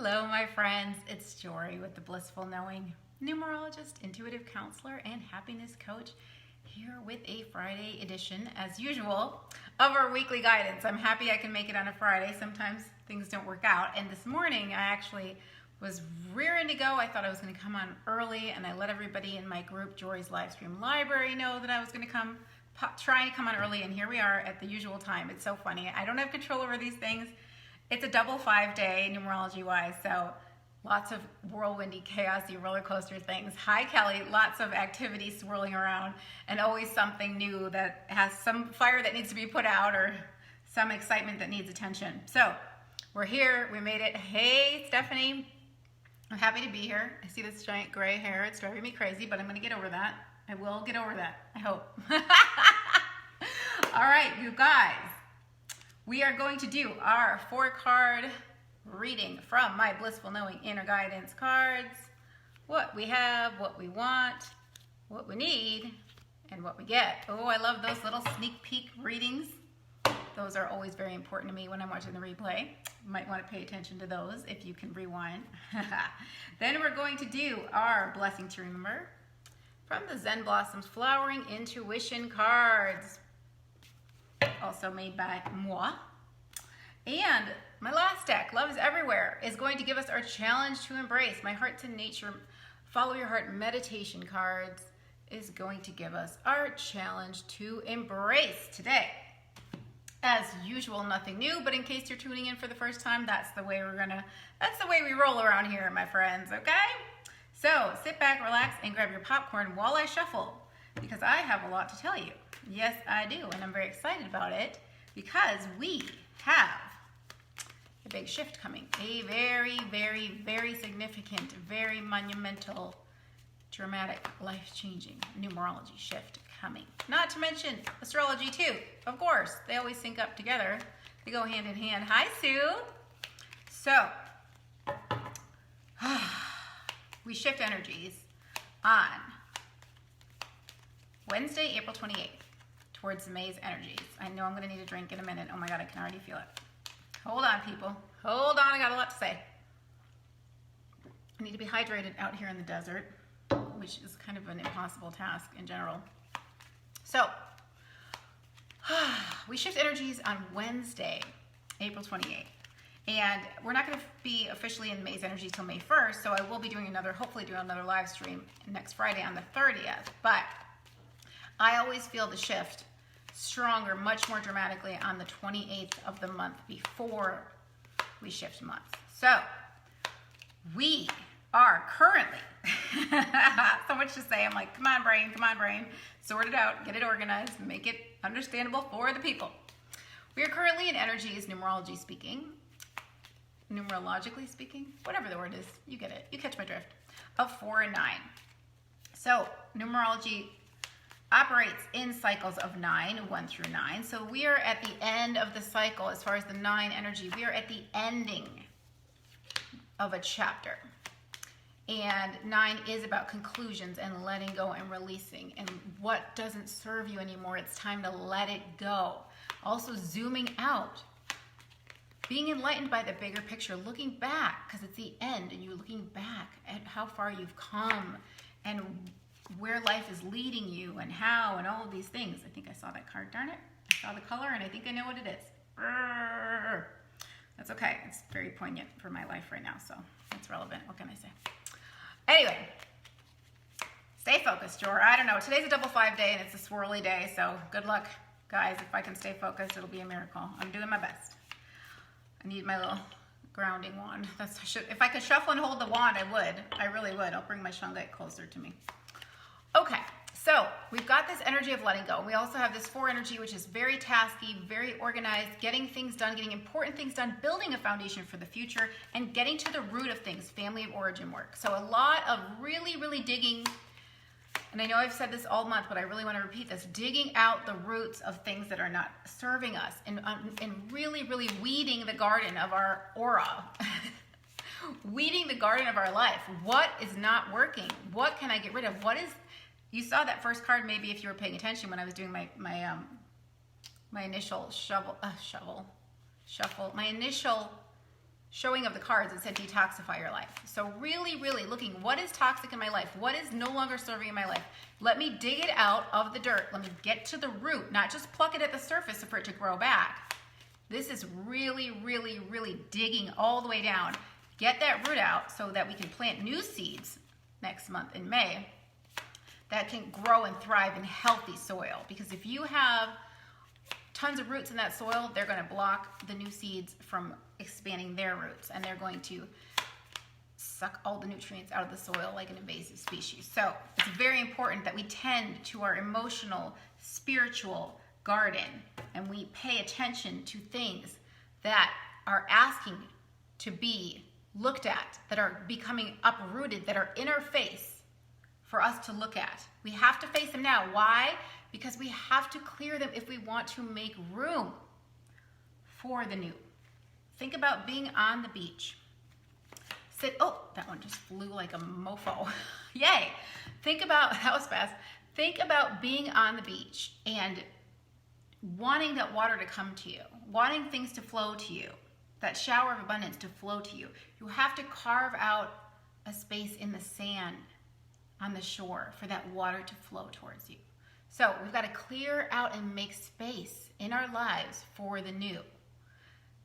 Hello, my friends. It's Jory with the Blissful Knowing, numerologist, intuitive counselor, and happiness coach, here with a Friday edition, as usual, of our weekly guidance. I'm happy I can make it on a Friday. Sometimes things don't work out. And this morning, I actually was rearing to go. I thought I was going to come on early, and I let everybody in my group, Jory's Livestream Library, know that I was going to trying to come on early, and here we are at the usual time. It's so funny. I don't have control over these things. It's a double 5-day numerology-wise, so lots of whirlwindy, chaosy roller coaster things. Hi, Kelly. Lots of activity swirling around, and always something new that has some fire that needs to be put out or some excitement that needs attention. So we're here. We made it. Hey, Stephanie. I'm happy to be here. I see this giant gray hair. It's driving me crazy, but I'm going to get over that. I will get over that, I hope. All right, you guys. We are going to do our 4-card reading from my Blissful Knowing Inner Guidance cards. What we have, what we want, what we need, and what we get. Oh, I love those little sneak peek readings. Those are always very important to me when I'm watching the replay. You might want to pay attention to those if you can rewind. Then we're going to do our Blessing to Remember from the Zen Blossoms Flowering Intuition cards. Also made by moi. And my last deck, Love is Everywhere, is going to give us our challenge to embrace. My Heart to Nature, Follow Your Heart meditation cards is going to give us our challenge to embrace today. As usual, nothing new, but in case you're tuning in for the first time, that's the way we roll around here, my friends, okay? So sit back, relax, and grab your popcorn while I shuffle, because I have a lot to tell you. Yes, I do, and I'm very excited about it because we have a big shift coming. A very, very, very significant, very monumental, dramatic, life-changing numerology shift coming. Not to mention astrology too, of course. They always sync up together. They go hand in hand. Hi, Sue. So, we shift energies on Wednesday, April 28th. Towards May's energies. I know I'm going to need a drink in a minute. Oh my God, I can already feel it. Hold on, people. Hold on, I got a lot to say. I need to be hydrated out here in the desert, which is kind of an impossible task in general. So, we shift energies on Wednesday, April 28th. And we're not going to be officially in May's energies till May 1st, so I will be hopefully doing another live stream next Friday on the 30th. But I always feel the shift stronger, much more dramatically on the 28th of the month before we shift months. So we are currently, so much to say, I'm like, come on brain, sort it out, get it organized, make it understandable for the people. We are currently in energies, numerologically speaking, whatever the word is, you get it, you catch my drift, of 4 and 9. So numerology operates in cycles of 9, 1 through 9. So we are at the end of the cycle as far as the 9 energy. We are at the ending of a chapter. And 9 is about conclusions and letting go and releasing. And what doesn't serve you anymore, it's time to let it go. Also zooming out. Being enlightened by the bigger picture, looking back, because it's the end, and you're looking back at how far you've come and where life is leading you and how and all of these things. I think I saw that card, darn it. I saw the color and I think I know what it is. That's okay. It's very poignant for my life right now, so it's relevant. What can I say? Anyway, stay focused, Jor. I don't know. Today's a double 5-day and it's a swirly day, so good luck, guys. If I can stay focused, it'll be a miracle. I'm doing my best. I need my little grounding wand. If I could shuffle and hold the wand, I would. I really would. I'll bring my shungite closer to me. Okay, so we've got this energy of letting go. We also have this 4 energy, which is very tasky, very organized, getting things done, getting important things done, building a foundation for the future, and getting to the root of things, family of origin work. So a lot of really, really digging, and I know I've said this all month, but I really want to repeat this, digging out the roots of things that are not serving us, and really, really weeding the garden of our aura. Weeding the garden of our life. What is not working? What can I get rid of? You saw that first card maybe if you were paying attention when I was doing my initial shuffle, my initial showing of the cards, it said detoxify your life. So really, really looking, what is toxic in my life? What is no longer serving in my life? Let me dig it out of the dirt. Let me get to the root, not just pluck it at the surface for it to grow back. This is really, really, really digging all the way down. Get that root out so that we can plant new seeds next month in May that can grow and thrive in healthy soil. Because if you have tons of roots in that soil, they're going to block the new seeds from expanding their roots, and they're going to suck all the nutrients out of the soil like an invasive species. So it's very important that we tend to our emotional, spiritual garden, and we pay attention to things that are asking to be looked at, that are becoming uprooted, that are in our face for us to look at. We have to face them now. Why? Because we have to clear them if we want to make room for the new. Think about being on the beach. Oh, that one just flew like a mofo. Yay. Think about, that was fast. Think about being on the beach and wanting that water to come to you, wanting things to flow to you, that shower of abundance to flow to you. You have to carve out a space in the sand on the shore for that water to flow towards you. So we've got to clear out and make space in our lives for the new.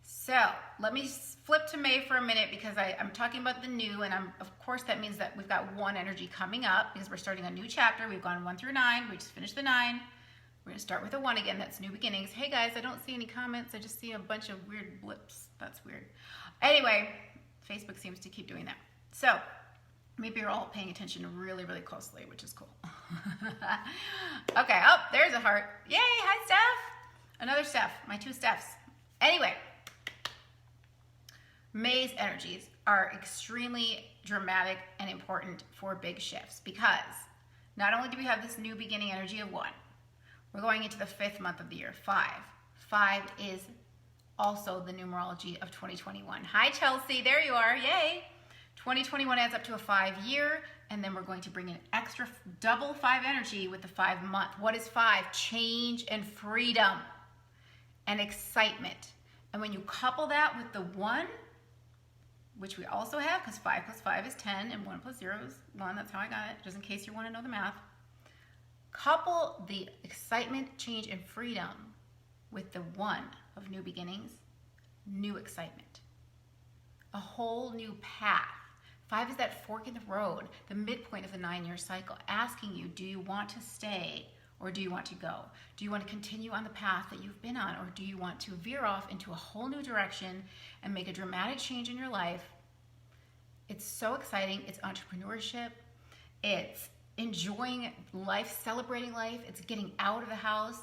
So let me flip to May for a minute, because I'm talking about the new, and of course that means that we've got 1 energy coming up because we're starting a new chapter. We've gone 1 through 9. We just finished the 9. We're going to start with a 1 again. That's new beginnings. Hey guys, I don't see any comments. I just see a bunch of weird blips. That's weird. Anyway, Facebook seems to keep doing that. So maybe you're all paying attention really, really closely, which is cool. Okay, oh, there's a heart. Yay, hi Steph. Another Steph, my 2 Stephs. Anyway, May's energies are extremely dramatic and important for big shifts, because not only do we have this new beginning energy of 1, we're going into the 5th month of the year, 5. 5 is also the numerology of 2021. Hi Chelsea, there you are, yay. 2021 adds up to a 5-year, and then we're going to bring in extra double 5 energy with the 5 month. What is 5? Change and freedom and excitement. And when you couple that with the 1, which we also have, because 5 plus 5 is 10, and 1 plus 0 is 1. That's how I got it, just in case you want to know the math. Couple the excitement, change, and freedom with the 1 of new beginnings, new excitement. A whole new path. 5 is that fork in the road, the midpoint of the 9-year cycle, asking you, do you want to stay or do you want to go? Do you want to continue on the path that you've been on, or do you want to veer off into a whole new direction and make a dramatic change in your life? It's so exciting. It's entrepreneurship. It's enjoying life, celebrating life. It's getting out of the house.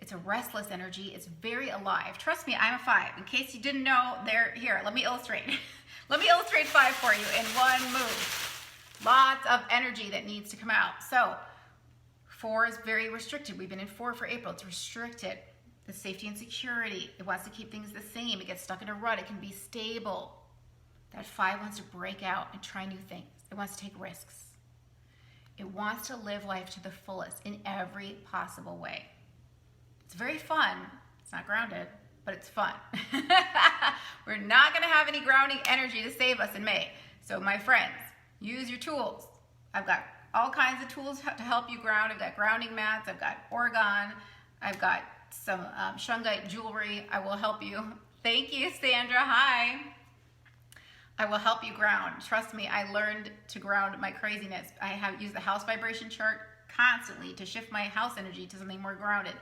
It's a restless energy. It's very alive. Trust me, I'm a 5. In case you didn't know, here, let me illustrate. Let me illustrate 5 for you in one move. Lots of energy that needs to come out. So 4 is very restricted. We've been in 4 for April. It's restricted. The safety and security. It wants to keep things the same. It gets stuck in a rut. It can be stable. That 5 wants to break out and try new things. It wants to take risks. It wants to live life to the fullest in every possible way. It's very fun. It's not grounded, but it's fun. We're not going to have any grounding energy to save us in May. So my friends, use your tools. I've got all kinds of tools to help you ground. I've got grounding mats. I've got Oregon. I've got some shungite jewelry. I will help you. Thank you, Sandra. Hi. I will help you ground. Trust me, I learned to ground my craziness. I have used the house vibration chart constantly to shift my house energy to something more grounded.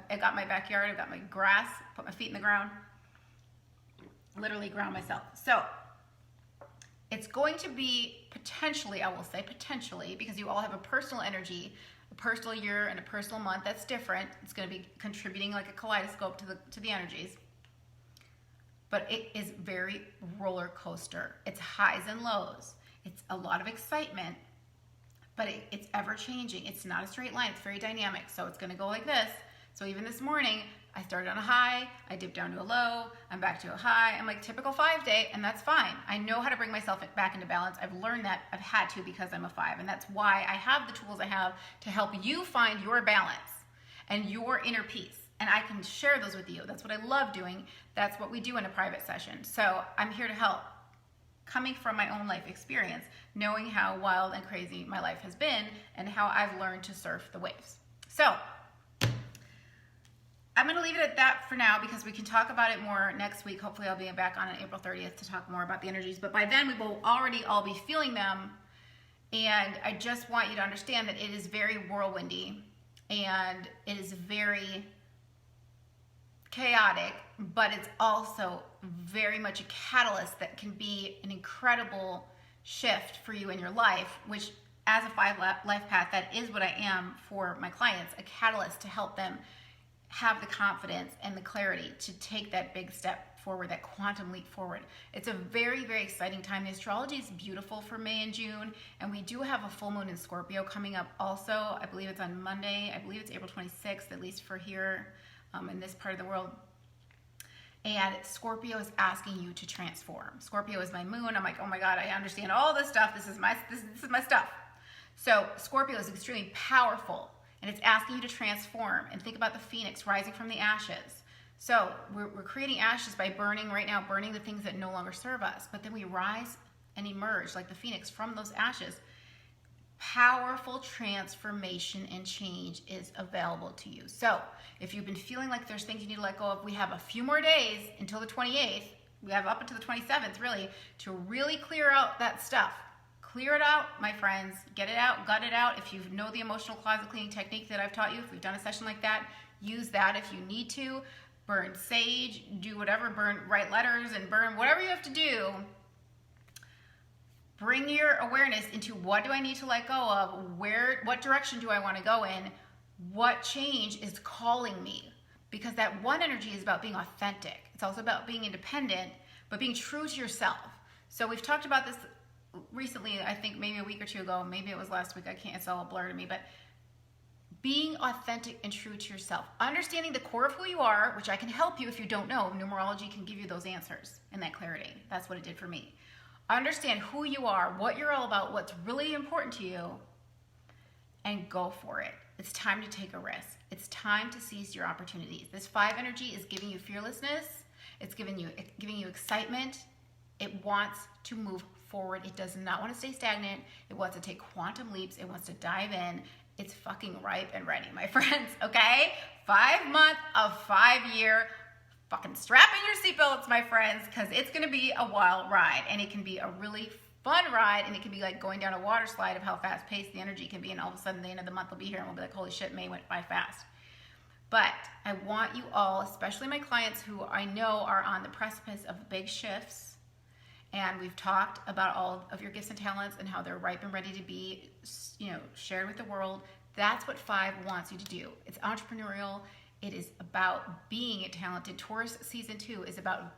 I got my backyard, I've got my grass, put my feet in the ground, literally ground myself. So it's going to be potentially, I will say potentially, because you all have a personal energy, a personal year and a personal month that's different. It's going to be contributing like a kaleidoscope to the energies. But it is very roller coaster. It's highs and lows. It's a lot of excitement, but it's ever changing. It's not a straight line. It's very dynamic. So it's going to go like this. So even this morning, I started on a high, I dipped down to a low, I'm back to a high. I'm like typical 5 day, and that's fine. I know how to bring myself back into balance. I've learned that. I've had to because I'm a 5, and that's why I have the tools I have to help you find your balance and your inner peace. and I can share those with you. That's what I love doing. That's what we do in a private session. So I'm here to help, coming from my own life experience, knowing how wild and crazy my life has been and how I've learned to surf the waves. So I'm going to leave it at that for now because we can talk about it more next week. Hopefully I'll be back on April 30th to talk more about the energies, but by then we will already all be feeling them. And I just want you to understand that it is very whirlwindy and it is very chaotic, but it's also very much a catalyst that can be an incredible shift for you in your life, which as a 5 life path, that is what I am for my clients, a catalyst to help them have the confidence and the clarity to take that big step forward, that quantum leap forward. It's a very, very exciting time. The astrology is beautiful for May and June, and we do have a full moon in Scorpio coming up also. I believe it's on Monday. I believe it's April 26th, at least for here in this part of the world. And Scorpio is asking you to transform. Scorpio is my moon. I'm like, oh my God, I understand all this stuff. This is my stuff. So Scorpio is extremely powerful, and it's asking you to transform and think about the phoenix rising from the ashes. So we're creating ashes by burning right now, burning the things that no longer serve us. But then we rise and emerge like the phoenix from those ashes. Powerful transformation and change is available to you. So if you've been feeling like there's things you need to let go of, we have a few more days until the 28th. We have up until the 27th, really, to really clear out that stuff. Clear it out, my friends. Get it out, gut it out. If you know the emotional closet cleaning technique that I've taught you, if we've done a session like that, use that if you need to. Burn sage, do whatever, write letters and burn whatever you have to do. Bring your awareness into what do I need to let go of, what direction do I want to go in, what change is calling me. Because that one energy is about being authentic. It's also about being independent, but being true to yourself. So we've talked about this recently, I think maybe a week or two ago, maybe it was last week, it's all a blur to me, but being authentic and true to yourself. Understanding the core of who you are, which I can help you if you don't know. Numerology can give you those answers and that clarity. That's what it did for me. Understand who you are, what you're all about, what's really important to you, and go for it. It's time to take a risk. It's time to seize your opportunities. This 5 energy is giving you fearlessness. It's giving you excitement. It wants to move forward. It does not want to stay stagnant. It wants to take quantum leaps. It wants to dive in. It's fucking ripe and ready, my friends, okay? 5 month of 5 year. Fucking strap in your seatbelts, my friends, because it's going to be a wild ride, and it can be a really fun ride, and it can be like going down a water slide of how fast paced the energy can be, and all of a sudden the end of the month will be here, and we'll be like, holy shit, May went by fast. But I want you all, especially my clients who I know are on the precipice of big shifts, and we've talked about all of your gifts and talents and how they're ripe and ready to be, shared with the world. That's what 5 wants you to do. It's entrepreneurial. It is about being talented. Taurus season 2 is about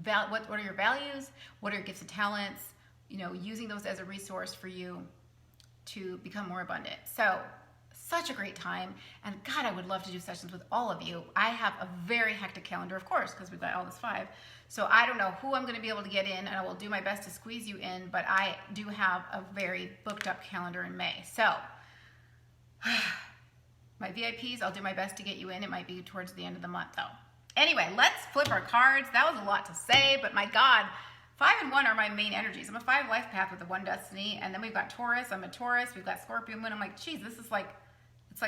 what are your values, what are your gifts and talents, using those as a resource for you to become more abundant. So such a great time. And God, I would love to do sessions with all of you. I have a very hectic calendar, of course, because we've got all this 5. So I don't know who I'm going to be able to get in, and I will do my best to squeeze you in, but I do have a very booked up calendar in May. So my VIPs, I'll do my best to get you in. It might be towards the end of the month, though. Anyway, let's flip our cards. That was a lot to say, but my God, 5 and 1 are my main energies. I'm a 5 life path with the 1 destiny, and then we've got Taurus. I'm a Taurus. We've got Scorpio moon. I'm like, geez, it's like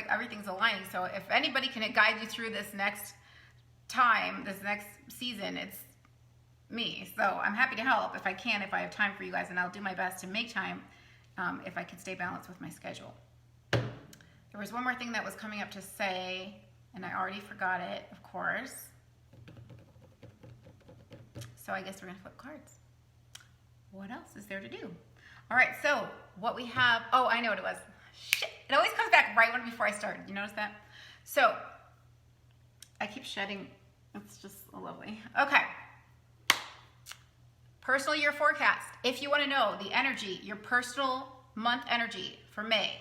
everything's aligning. So if anybody can guide you through this next time, this next season, it's me. So I'm happy to help if I can, if I have time for you guys, and I'll do my best to make time if I can stay balanced with my schedule. There was one more thing that was coming up to say, and I already forgot it, of course. So I guess we're going to flip cards. What else is there to do? All right, so what we have, oh, I know what it was. Shit, it always comes back right before I started. You notice that? So I keep shedding. It's just lovely. Okay. Personal year forecast. If you want to know the energy, your personal month energy for May,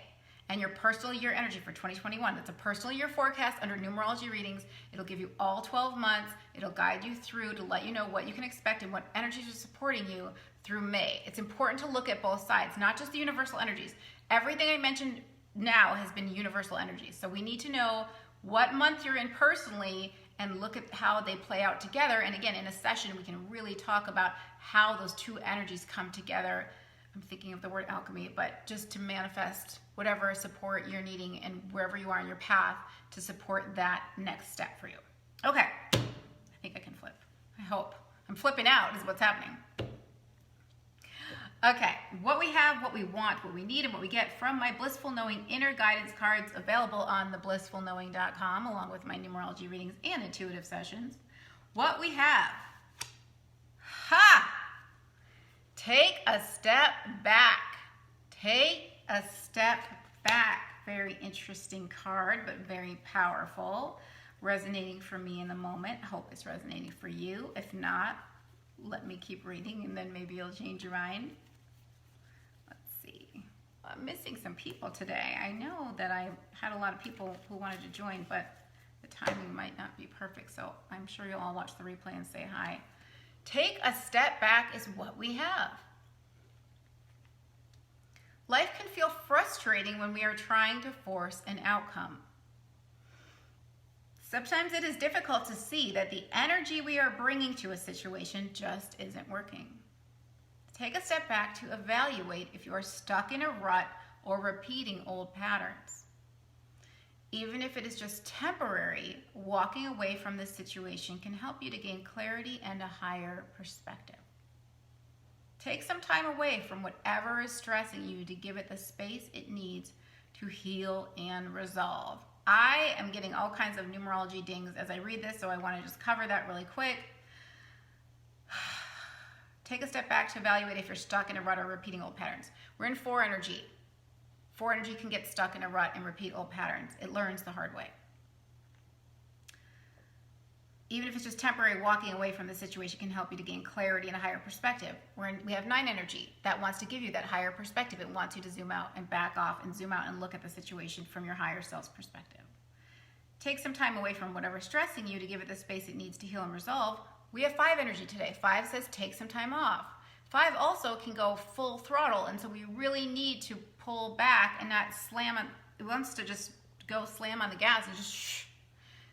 and your personal year energy for 2021. That's a personal year forecast under numerology readings. It'll give you all 12 months. It'll guide you through to let you know what you can expect and what energies are supporting you through May. It's important to look at both sides, not just the universal energies. Everything I mentioned now has been universal energies. So we need to know what month you're in personally and look at how they play out together. And again, in a session, we can really talk about how those two energies come together. I'm thinking of the word alchemy, but just to manifest whatever support you're needing and wherever you are in your path to support that next step for you. Okay, I think I can flip. I hope. I'm flipping out is what's happening. Okay, what we have, what we want, what we need, and what we get from my Blissful Knowing Inner Guidance cards available on theblissfulknowing.com along with my numerology readings and intuitive sessions. What we have. Ha! Take a step back. Take a step back. Very interesting card, but very powerful. Resonating for me in the moment. Hope it's resonating for you. If not, let me keep reading and then maybe you'll change your mind. Let's see. I'm missing some people today. I know that I had a lot of people who wanted to join, but the timing might not be perfect, so I'm sure you'll all watch the replay and say hi. Take a step back is what we have. Life can feel frustrating when we are trying to force an outcome. Sometimes it is difficult to see that the energy we are bringing to a situation just isn't working. Take a step back to evaluate if you are stuck in a rut or repeating old patterns. Even if it is just temporary, walking away from this situation can help you to gain clarity and a higher perspective. Take some time away from whatever is stressing you to give it the space it needs to heal and resolve. I am getting all kinds of numerology dings as I read this, so I want to just cover that really quick. Take a step back to evaluate if you're stuck in a rut or repeating old patterns. We're in 4 energy. 4 energy can get stuck in a rut and repeat old patterns. It learns the hard way. Even if it's just temporary, walking away from the situation can help you to gain clarity and a higher perspective. We have 9 energy that wants to give you that higher perspective. It wants you to zoom out and back off and zoom out and look at the situation from your higher self's perspective. Take some time away from whatever's stressing you to give it the space it needs to heal and resolve. We have 5 energy today. 5 says take some time off. 5 also can go full throttle, and so we really need to pull back and not slam it. It wants to just go slam on the gas and just shh.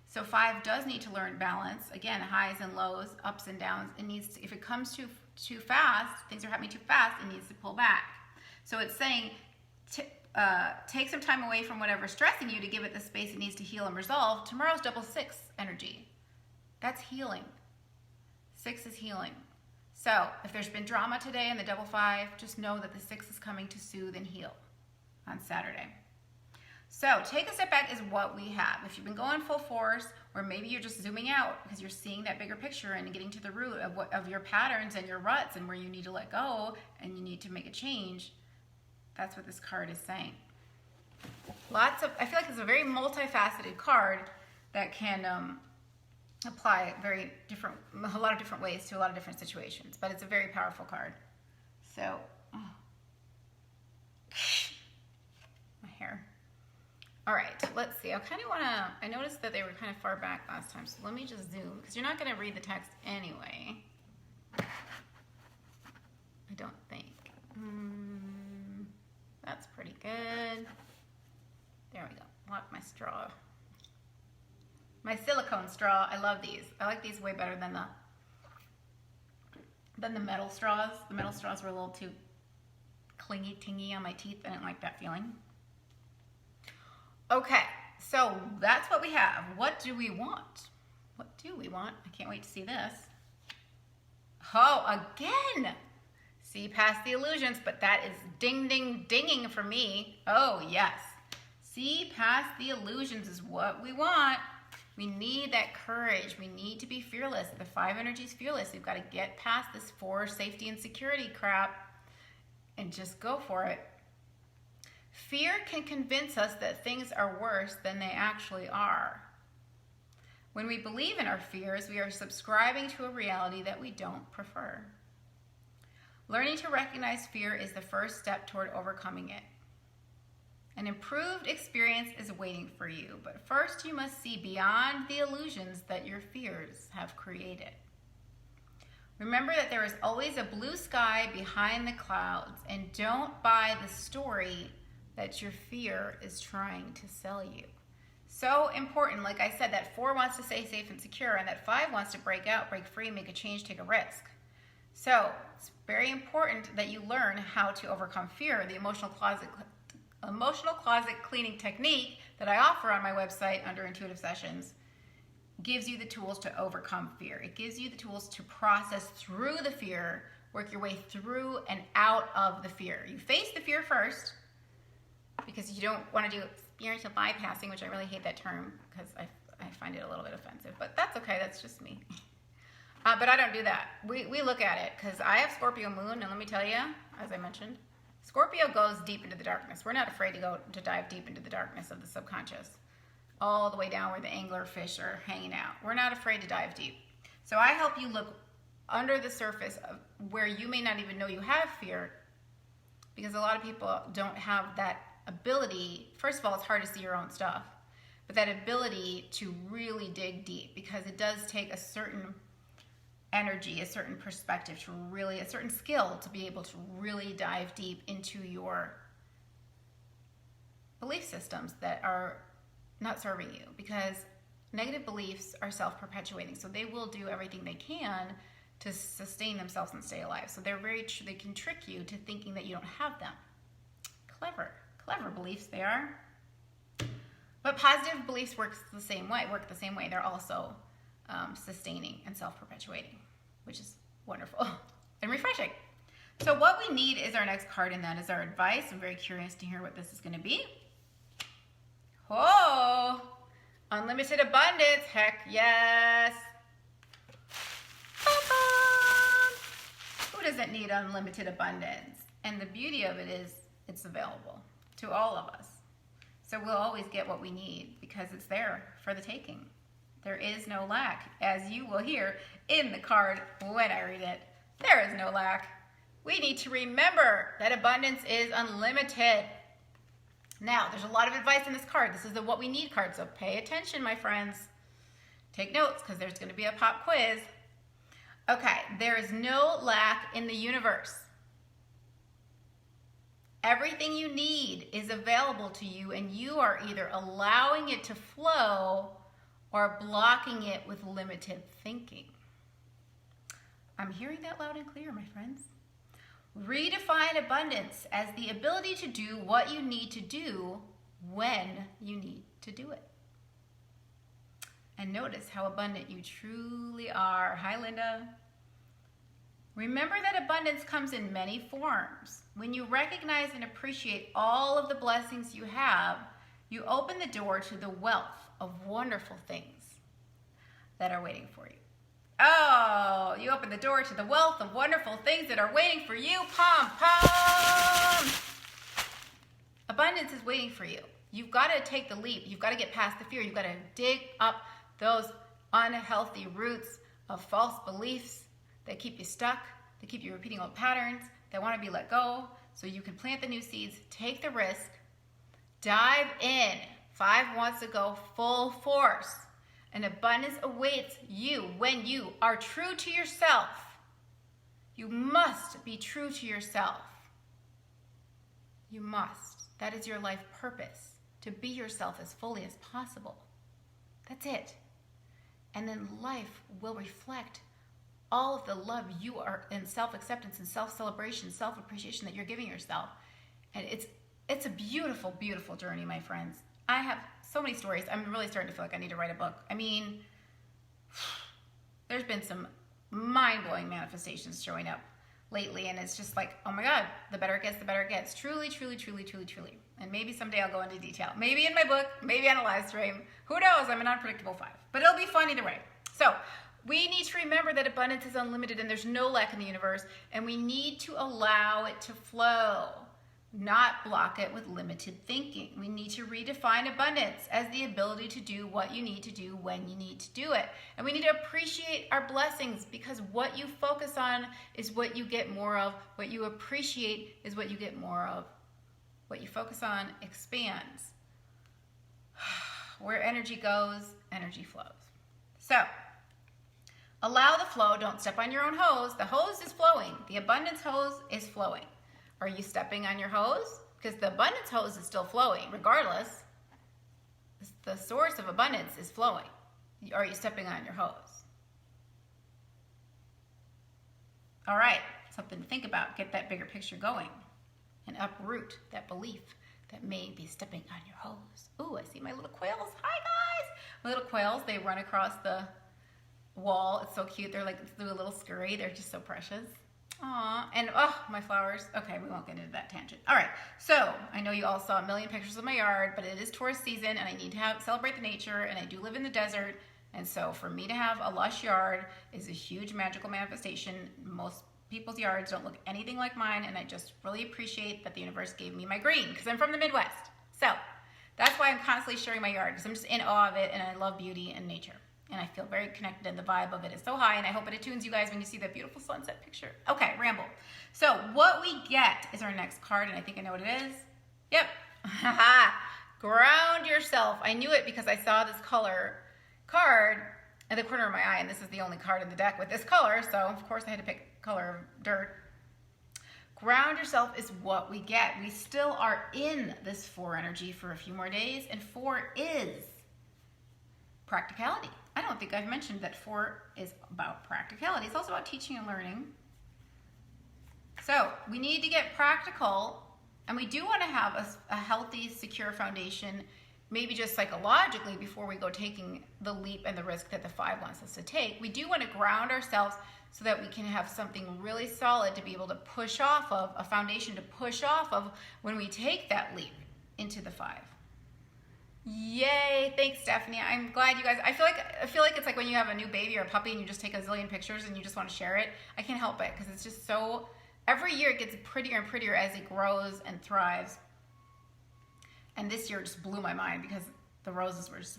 So 5 does need to learn balance. Again, highs and lows, ups and downs. It needs to, if it comes too fast, things are happening too fast, it needs to pull back. So it's saying take some time away from whatever's stressing you to give it the space it needs to heal and resolve. Tomorrow's double 6 energy. That's healing. 6 is healing. So if there's been drama today in the double 5, just know that the 6 is coming to soothe and heal on Saturday. So take a step back is what we have. If you've been going full force, or maybe you're just zooming out because you're seeing that bigger picture and getting to the root of your patterns and your ruts and where you need to let go and you need to make a change, that's what this card is saying. I feel like it's a very multifaceted card that can apply a lot of different ways to a lot of different situations, but it's a very powerful card. So, my hair. All right, let's see. I noticed that they were kind of far back last time, so let me just zoom, because you're not going to read the text anyway. I don't think. That's pretty good. There we go. Lock my straw. My silicone straw. I love these. I like these way better than the metal straws. The metal straws were a little too clingy-tingy on my teeth. I didn't like that feeling. Okay, so that's what we have. What do we want? What do we want? I can't wait to see this. Oh, again! See past the illusions, but that is ding, ding, dinging for me. Oh, yes. See past the illusions is what we want. We need that courage. We need to be fearless. The 5 energy is fearless. We've got to get past this 4 safety and security crap and just go for it. Fear can convince us that things are worse than they actually are. When we believe in our fears, we are subscribing to a reality that we don't prefer. Learning to recognize fear is the first step toward overcoming it. An improved experience is waiting for you, but first you must see beyond the illusions that your fears have created. Remember that there is always a blue sky behind the clouds, and don't buy the story that your fear is trying to sell you. So important. Like I said, that 4 wants to stay safe and secure, and that 5 wants to break out, break free, make a change, take a risk. So it's very important that you learn how to overcome fear. The emotional closet cleaning technique that I offer on my website under Intuitive Sessions gives you the tools to overcome fear. It gives you the tools to process through the fear, work your way through and out of the fear. You face the fear first, because you don't want to do spiritual bypassing, which I really hate that term because I find it a little bit offensive, but that's okay. That's just me. But I don't do that. We look at it because I have Scorpio moon, and let me tell you, as I mentioned, Scorpio goes deep into the darkness. We're not afraid to dive deep into the darkness of the subconscious, all the way down where the anglerfish are hanging out. We're not afraid to dive deep. So I help you look under the surface of where you may not even know you have fear, because a lot of people don't have that ability. First of all, it's hard to see your own stuff, but that ability to really dig deep, because it does take a certain energy, a certain perspective to really, a certain skill to be able to really dive deep into your belief systems that are not serving you, because negative beliefs are self-perpetuating. So they will do everything they can to sustain themselves and stay alive. So they can trick you to thinking that you don't have them. Clever beliefs they are. But positive beliefs work the same way. They're also sustaining and self-perpetuating, which is wonderful and refreshing. So what we need is our next card, and that is our advice. I'm very curious to hear what this is going to be. Oh, unlimited abundance. Heck yes. Who doesn't need unlimited abundance? And the beauty of it is it's available to all of us. So we'll always get what we need because it's there for the taking. There is no lack, as you will hear in the card when I read it. There is no lack. We need to remember that abundance is unlimited. Now, there's a lot of advice in this card. This is the what we need card, so pay attention, my friends. Take notes, because there's going to be a pop quiz. Okay, there is no lack in the universe. Everything you need is available to you, and you are either allowing it to flow or blocking it with limited thinking. I'm hearing that loud and clear, my friends. Redefine abundance as the ability to do what you need to do when you need to do it. And notice how abundant you truly are. Hi, Linda. Remember that abundance comes in many forms. When you recognize and appreciate all of the blessings you have, you open the door to the wealth of wonderful things that are waiting for you. Oh, you open the door to the wealth of wonderful things that are waiting for you. Pom, pom. Abundance is waiting for you. You've got to take the leap. You've got to get past the fear. You've got to dig up those unhealthy roots of false beliefs that keep you stuck, that keep you repeating old patterns, that want to be let go, so you can plant the new seeds, take the risk, dive in. 5 wants to go full force. And abundance awaits you when you are true to yourself. You must be true to yourself. You must. That is your life purpose, to be yourself as fully as possible. That's it. And then life will reflect all of the love you are, and self-acceptance and self-celebration, self-appreciation that you're giving yourself. And it's a beautiful, beautiful journey, my friends. I have so many stories. I'm really starting to feel like I need to write a book. I mean, there's been some mind-blowing manifestations showing up lately, and it's just like, oh my God, the better it gets, the better it gets. Truly, truly, truly, truly, truly. And maybe someday I'll go into detail. Maybe in my book, maybe on a live stream. Who knows? I'm an unpredictable 5. But it'll be fun either way. So we need to remember that abundance is unlimited and there's no lack in the universe, and we need to allow it to flow, not block it with limited thinking. We need to redefine abundance as the ability to do what you need to do when you need to do it. And we need to appreciate our blessings, because what you focus on is what you get more of. What you appreciate is what you get more of. What you focus on expands. Where energy goes, energy flows. So, allow the flow. Don't step on your own hose. The hose is flowing. The abundance hose is flowing. Are you stepping on your hose? Because the abundance hose is still flowing, regardless. the source of abundance is flowing. Are you stepping on your hose? All right, something to think about. Get that bigger picture going and uproot that belief that may be stepping on your hose. Ooh, I see my little quails. Hi, guys. My little quails, they run across the wall. It's so cute. They're a little scurry. They're just so precious. Aw, and oh, my flowers. Okay, we won't get into that tangent. All right, so I know you all saw a million pictures of my yard, but it is tourist season, and I need to celebrate the nature, and I do live in the desert, and so for me to have a lush yard is a huge magical manifestation. Most people's yards don't look anything like mine, and I just really appreciate that the universe gave me my green, because I'm from the Midwest. So that's why I'm constantly sharing my yard, because I'm just in awe of it, and I love beauty and nature. And I feel very connected, and the vibe of it is so high, and I hope it attunes you guys when you see that beautiful sunset picture. Okay, ramble. So what we get is our next card, and I think I know what it is. Yep. Ground yourself. I knew it because I saw this color card at the corner of my eye, and this is the only card in the deck with this color, so of course I had to pick color of dirt. Ground yourself is what we get. We still are in this 4 energy for a few more days, and 4 is practicality. I don't think I've mentioned that 4 is about practicality. It's also about teaching and learning. So we need to get practical, and we do want to have a healthy, secure foundation, maybe just psychologically, before we go taking the leap and the risk that the 5 wants us to take. We do want to ground ourselves so that we can have something really solid to be able to push off of, a foundation to push off of when we take that leap into the 5. Yay, thanks Stephanie. I'm glad you guys, I feel like it's like when you have a new baby or a puppy and you just take a zillion pictures and you just want to share it. I can't help it because it's just so, every year it gets prettier and prettier as it grows and thrives. And this year just blew my mind because the roses were just,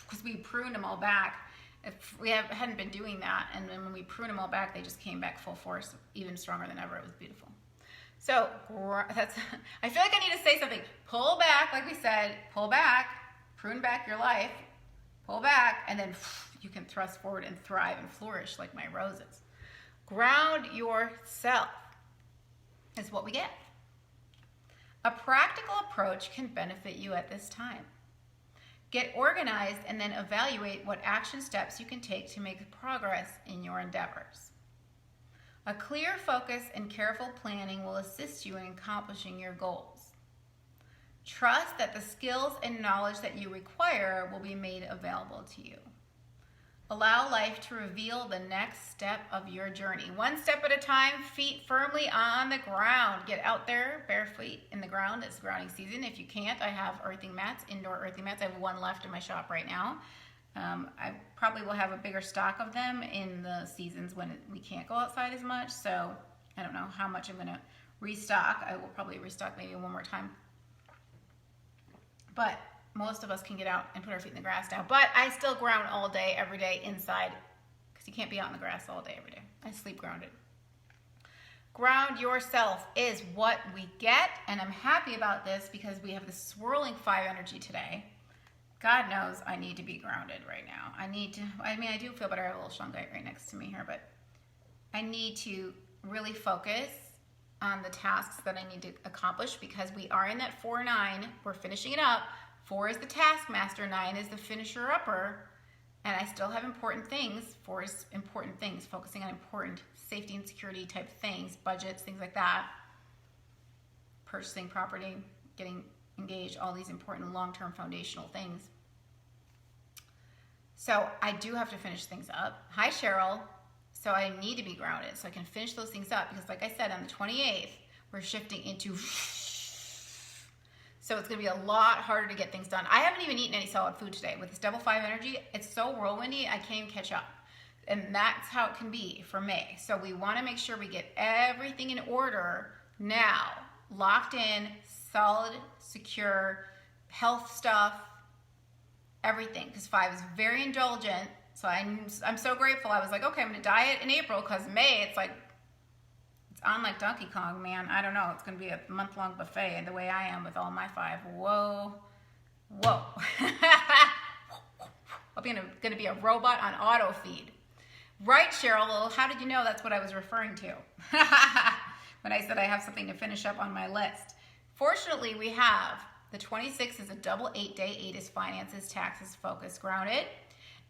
because we pruned them all back. If we hadn't been doing that, and then when we pruned them all back, they just came back full force, even stronger than ever. It was beautiful. So that's, I feel like I need to say something. Pull back, like we said, pull back, prune back your life, pull back, and then you can thrust forward and thrive and flourish like my roses. Ground yourself is what we get. A practical approach can benefit you at this time. Get organized and then evaluate what action steps you can take to make progress in your endeavors. A clear focus and careful planning will assist you in accomplishing your goals. Trust that the skills and knowledge that you require will be made available to you. Allow life to reveal the next step of your journey. One step at a time, feet firmly on the ground. Get out there, bare feet in the ground. It's grounding season. If you can't, I have earthing mats, indoor earthing mats. I have 1 left in my shop right now. I probably will have a bigger stock of them in the seasons when we can't go outside as much. So I don't know how much I'm going to restock. I will probably restock maybe 1 more time. But most of us can get out and put our feet in the grass now. But I still ground all day, every day inside, because you can't be out in the grass all day, every day. I sleep grounded. Ground yourself is what we get, and I'm happy about this because we have the swirling 5 energy today. God knows I need to be grounded right now. I do feel better. I have a little shungite right next to me here, but I need to really focus on the tasks that I need to accomplish because we are in that 4-9. We're finishing it up. 4 is the taskmaster, 9 is the finisher-upper, and I still have important things. 4 is important things, focusing on important safety and security type things, budgets, things like that, purchasing property, getting engaged, all these important long-term foundational things. So I do have to finish things up. Hi, Cheryl. So I need to be grounded so I can finish those things up because like I said, on the 28th, we're shifting into... So it's going to be a lot harder to get things done. I haven't even eaten any solid food today. With this double 5 energy, it's so whirlwindy, I can't even catch up. And that's how it can be for May. So we want to make sure we get everything in order now. Locked in, solid, secure, health stuff, everything. Because 5 is very indulgent. So I'm so grateful. I was like, okay, I'm going to diet in April because May, it's like, it's on like Donkey Kong, man. I don't know. It's going to be a month-long buffet and the way I am with all my 5. Whoa. Whoa. I'm going to be a robot on auto feed. Right, Cheryl? Well, how did you know that's what I was referring to? When I said I have something to finish up on my list. Fortunately, we have The 26th is a double 8-day. 8 is finances, taxes, focus, grounded.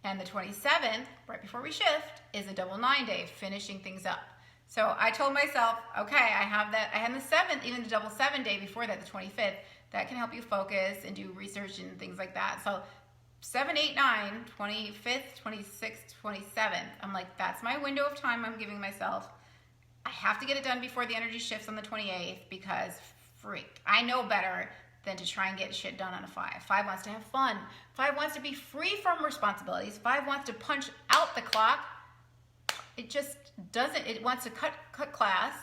And the 27th, right before we shift, is a double 9-day, finishing things up. So I told myself, okay, I have that. I had the 7th, even the double 7-day before that, the 25th. That can help you focus and do research and things like that. So 7, 8, 9, 25th, 26th, 27th. I'm like, that's my window of time I'm giving myself. I have to get it done before the energy shifts on the 28th because freak, I know better than to try and get shit done on a 5. 5 wants to have fun. 5 wants to be free from responsibilities. 5 wants to punch out the clock. It just doesn't. It wants to cut class.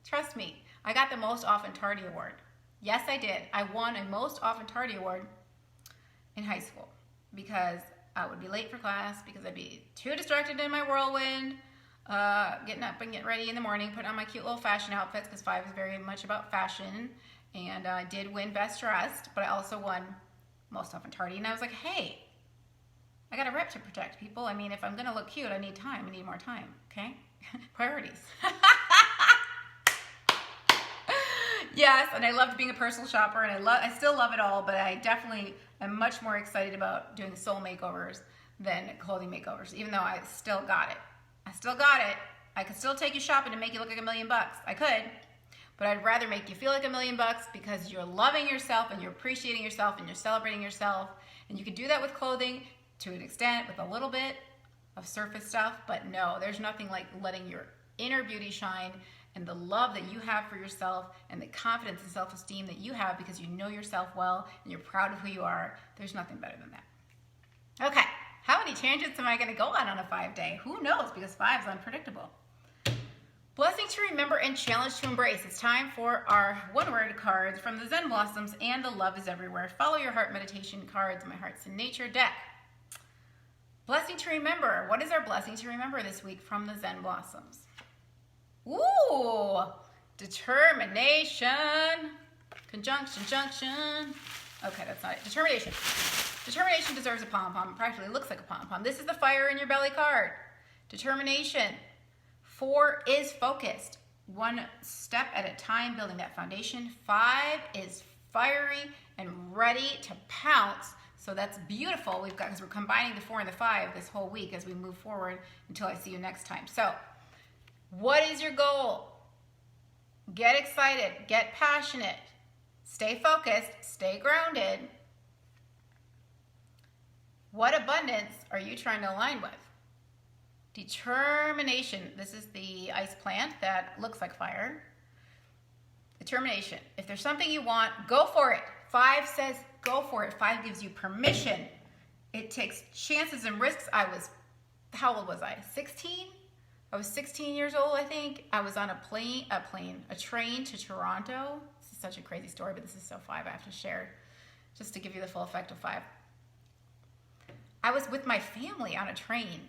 Trust me, I got the most often tardy award. Yes, I did. I won a most often tardy award in high school because I would be late for class because I'd be too distracted in my whirlwind, getting up and getting ready in the morning, putting on my cute little fashion outfits because 5 is very much about fashion. And I did win best dressed, but I also won most often tardy. And I was like, hey, I got a rep to protect, people. I mean, if I'm going to look cute, I need time. I need more time, okay? Priorities. Yes, and I loved being a personal shopper, and I still love it all, but I definitely am much more excited about doing soul makeovers than clothing makeovers, even though I still got it. I still got it. I could still take you shopping and make you look like $1 million. I could, but I'd rather make you feel like $1 million because you're loving yourself and you're appreciating yourself and you're celebrating yourself. And you can do that with clothing to an extent, with a little bit of surface stuff, but no, there's nothing like letting your inner beauty shine and the love that you have for yourself and the confidence and self-esteem that you have because you know yourself well and you're proud of who you are. There's nothing better than that. Okay, how many tangents am I going to go on a 5-day? Who knows, because 5 is unpredictable. Blessing to remember and challenge to embrace. It's time for our one-word cards from the Zen Blossoms and the Love is Everywhere. Follow your heart meditation cards, my Hearts in Nature deck. Blessing to remember. What is our blessing to remember this week from the Zen Blossoms? Ooh, determination, conjunction, junction. Okay, that's not it. Determination. Determination deserves a pom-pom. It practically looks like a pom-pom. This is the fire in your belly card. Determination. 4 is focused. 1 step at a time, building that foundation. 5 is fiery and ready to pounce. So that's beautiful. We've got, because we're combining the 4 and the 5 this whole week as we move forward until I see you next time. So what is your goal? Get excited, get passionate, stay focused, stay grounded. What abundance are you trying to align with? Determination. This is the ice plant that looks like fire. Determination. If there's something you want, go for it. 5 says go for it. 5 gives you permission. It takes chances and risks. How old was I? 16? I was 16 years old, I think. I was on a train to Toronto. This is such a crazy story, but this is so 5 I have to share just to give you the full effect of 5. I was with my family on a train,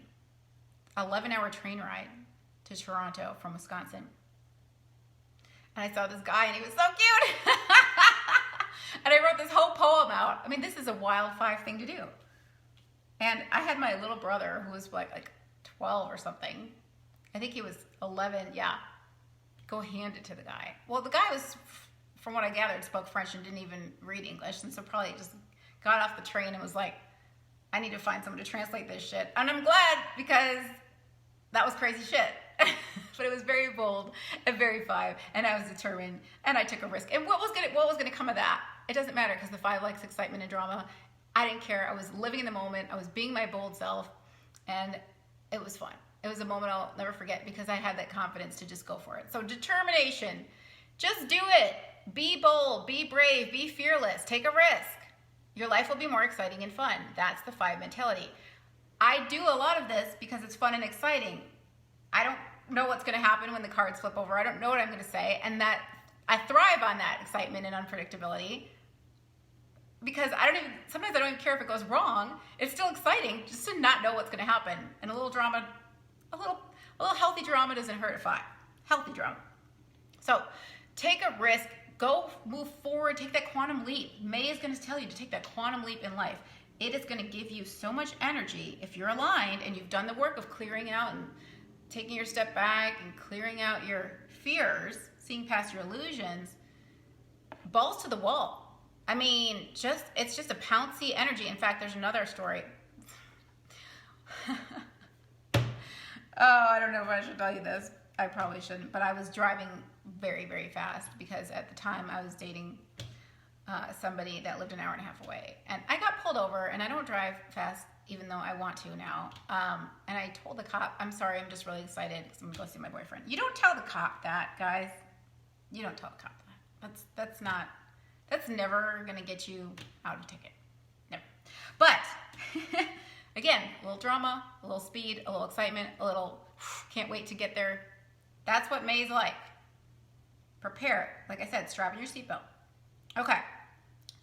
11-hour train ride to Toronto from Wisconsin. And I saw this guy and he was so cute. And I wrote this whole poem out. I mean, this is a wild 5 thing to do. And I had my little brother who was like 12 or something. I think he was 11, yeah. Go hand it to the guy. Well, the guy was, from what I gathered, spoke French and didn't even read English, and so probably just got off the train and was like, I need to find someone to translate this shit. And I'm glad, because that was crazy shit. But it was very bold and very 5, and I was determined, and I took a risk. And what was gonna come of that? It doesn't matter, because the 5 likes excitement and drama. I didn't care. I was living in the moment. I was being my bold self, and it was fun. It was a moment I'll never forget because I had that confidence to just go for it. So determination, just do it. Be bold, be brave, be fearless, take a risk. Your life will be more exciting and fun. That's the 5 mentality. I do a lot of this because it's fun and exciting. I don't know what's gonna happen when the cards flip over. I don't know what I'm gonna say, and that I thrive on that excitement and unpredictability because sometimes I don't even care if it goes wrong. It's still exciting just to not know what's gonna happen. And a little drama, a little healthy drama doesn't hurt a 5. Healthy drama. So take a risk, go move forward, take that quantum leap. May is going to tell you to take that quantum leap in life. It is going to give you so much energy if you're aligned and you've done the work of clearing out and taking your step back and clearing out your fears, seeing past your illusions. Balls to the wall. I mean, it's just a pouncy energy. In fact, there's another story. Oh, I don't know if I should tell you this. I probably shouldn't, but I was driving very, very fast because at the time I was dating somebody that lived an hour and a half away. And I got pulled over, and I don't drive fast even though I want to now. And I told the cop, I'm sorry, I'm just really excited because I'm going to go see my boyfriend. You don't tell the cop that, guys. You don't tell the cop that. That's never going to get you out of a ticket. Never. But, again, a little drama, a little speed, a little excitement, a little can't wait to get there. That's what May's like. Prepare it. Like I said, strap in your seatbelt. Okay.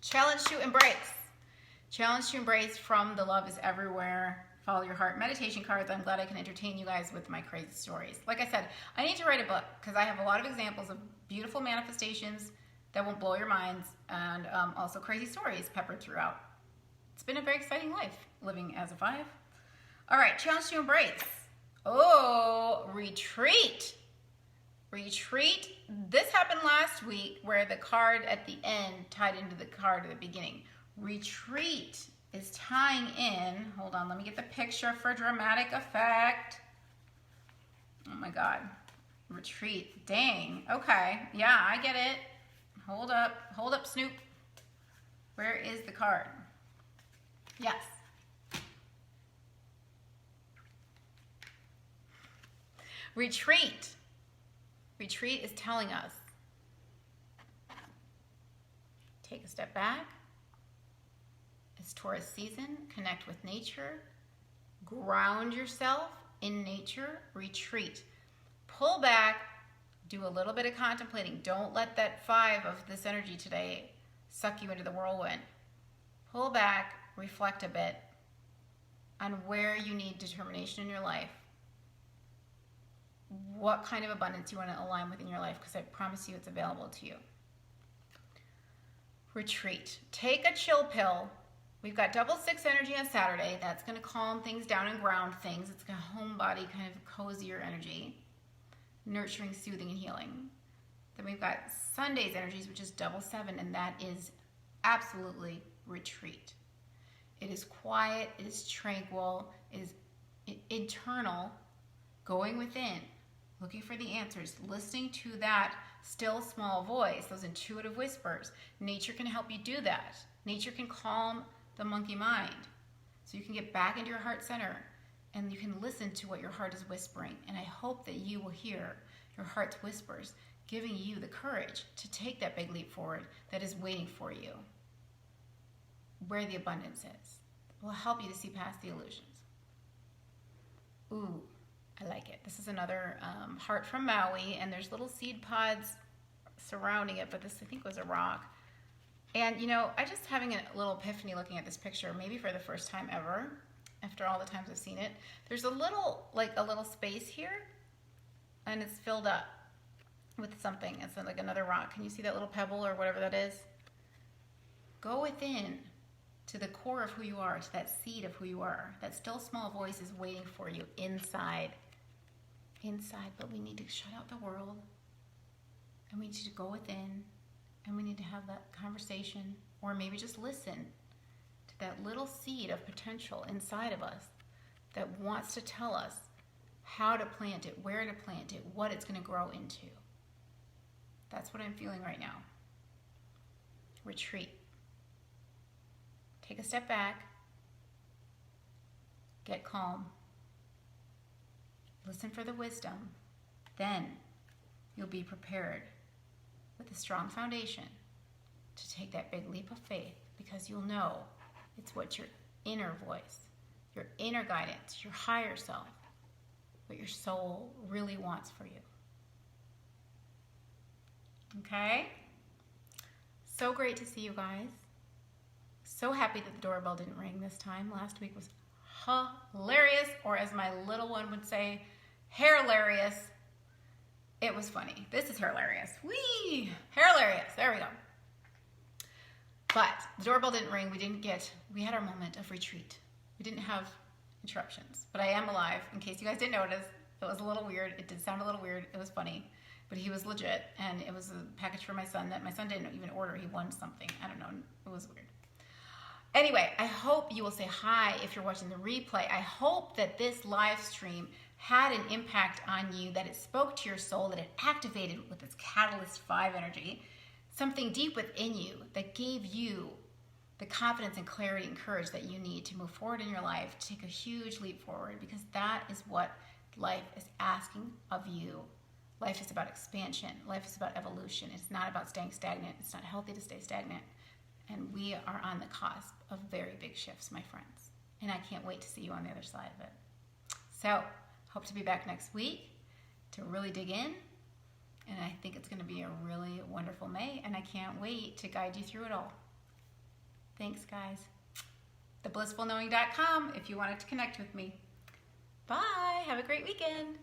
Challenge to embrace. Challenge to embrace from the Love is Everywhere. Follow Your Heart meditation cards. I'm glad I can entertain you guys with my crazy stories. Like I said, I need to write a book because I have a lot of examples of beautiful manifestations that won't blow your minds and also crazy stories peppered throughout. It's been a very exciting life living as a 5. All right, challenge to embrace. Oh, retreat. Retreat. This happened last week where the card at the end tied into the card at the beginning. Retreat is tying in. Hold on, let me get the picture for dramatic effect. Oh my God. Retreat. Dang. Okay. Yeah, I get it. Hold up, Snoop. Where is the card? Yes. Retreat. Retreat is telling us, take a step back. It's Taurus season. Connect with nature. Ground yourself in nature. Retreat. Pull back. Do a little bit of contemplating. Don't let that 5 of this energy today suck you into the whirlwind. Pull back. Reflect a bit on where you need determination in your life. What kind of abundance you want to align with in your life, because I promise you it's available to you. Retreat. Take a chill pill. We've got double 6 energy on Saturday. That's going to calm things down and ground things. It's going to home body, kind of cozier energy. Nurturing, soothing, and healing. Then we've got Sunday's energies, which is double 7, and that is absolutely retreat. It is quiet, it is tranquil, it is internal, going within, looking for the answers, listening to that still small voice, those intuitive whispers. Nature can help you do that. Nature can calm the monkey mind. So you can get back into your heart center and you can listen to what your heart is whispering. And I hope that you will hear your heart's whispers, giving you the courage to take that big leap forward that is waiting for you. Where the abundance is. It will help you to see past the illusions. Ooh, I like it. This is another heart from Maui, and there's little seed pods surrounding it, but this I think was a rock. And you know, I just having a little epiphany looking at this picture, maybe for the first time ever, after all the times I've seen it. There's a little space here, and it's filled up with something. It's like another rock. Can you see that little pebble or whatever that is? Go within to the core of who you are, to that seed of who you are. That still small voice is waiting for you inside. Inside, but we need to shut out the world, and we need to go within, and we need to have that conversation, or maybe just listen to that little seed of potential inside of us that wants to tell us how to plant it, where to plant it, what it's going to grow into. That's what I'm feeling right now. Retreat. Take a step back. Get calm. Listen for the wisdom. Then you'll be prepared with a strong foundation to take that big leap of faith, because you'll know it's what your inner voice, your inner guidance, your higher self, what your soul really wants for you. Okay? So great to see you guys. So happy that the doorbell didn't ring this time. Last week was hilarious, or as my little one would say, hair-larious. It was funny. This is hilarious. Whee! Hair-larious. There we go. But the doorbell didn't ring. We had our moment of retreat. We didn't have interruptions. But I am alive. In case you guys didn't notice, it was a little weird. It did sound a little weird. It was funny. but he was legit, and it was a package for my son that my son didn't even order. He won something. I don't know. It was weird. Anyway, I hope you will say hi if you're watching the replay. I hope that this live stream had an impact on you, that it spoke to your soul, that it activated with its Catalyst 5 energy, something deep within you that gave you the confidence and clarity and courage that you need to move forward in your life, to take a huge leap forward, because that is what life is asking of you. Life is about expansion. Life is about evolution. It's not about staying stagnant. It's not healthy to stay stagnant. And we are on the cusp of very big shifts, my friends. And I can't wait to see you on the other side of it. So, hope to be back next week to really dig in. And I think it's going to be a really wonderful May. And I can't wait to guide you through it all. Thanks, guys. theblissfulknowing.com if you wanted to connect with me. Bye. Have a great weekend.